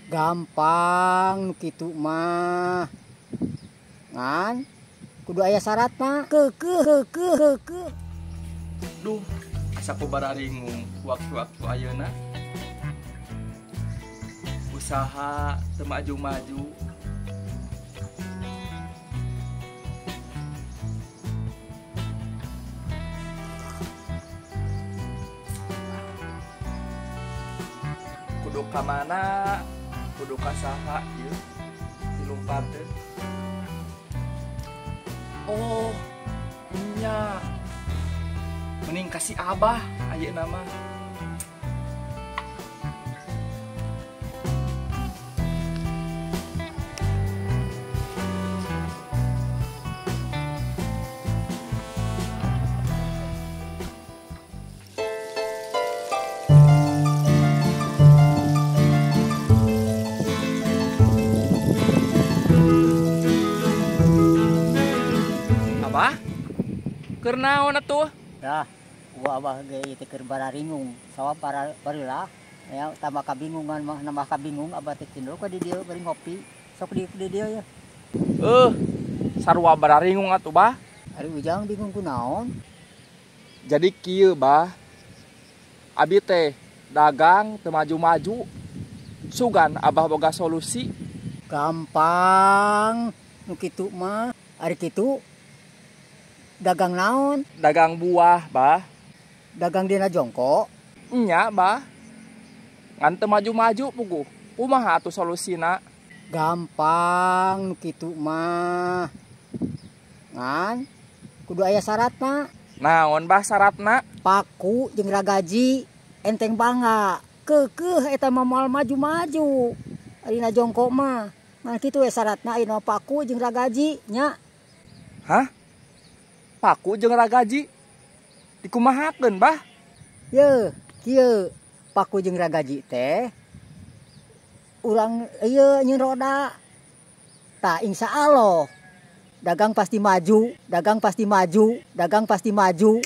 Gampang kitu mah. Ngan kudu aya syaratna. Ke. Duh, asa kubararingung waktu-waktu ayeuna. Usaha teu maju-maju. Kudu ka mana? Kudu ka saha ieu? Dilumpateun. Oh, nya. Mending kasih Abah ayeuna mah. Abah? Keur naon atuh? Dah, gua abah ge teh keur bararingung. Sawa para barilah. Ya tambah kabingungan mah nambah kabingung abah teh cendol ka di dieu bari ngopi. Sok di dieu ya. Sarua bararingung atuh, Bah. Ari ujang bingung kunaon? Jadi kieu, Bah. Abi teh dagang teu maju-maju. Sugan Abah boga solusi. Gampang. Nu kitu mah, ari kitu dagang naon? Dagang buah, Bah. Dagang dina jongkok. Nya, Bah. Ngan teu maju-maju puguh. Kumaha atuh solusina? Gampang nu kitu mah. Ngan kudu aya syaratna. Naon, Bah, syaratna? Paku jeung ragaji enteng bangga. Keukeuh eta mah moal maju-maju. Arina jongkok mah. Ngan kitu we syaratna aya paku jeung ragaji nya. Hah? Paku jeung ragaji? Dikumahakeun, Bah? Ye, kieu paku jeung ragaji teh urang ieu nyeun roda. Tah insyaallah dagang pasti maju, dagang pasti maju, dagang pasti maju.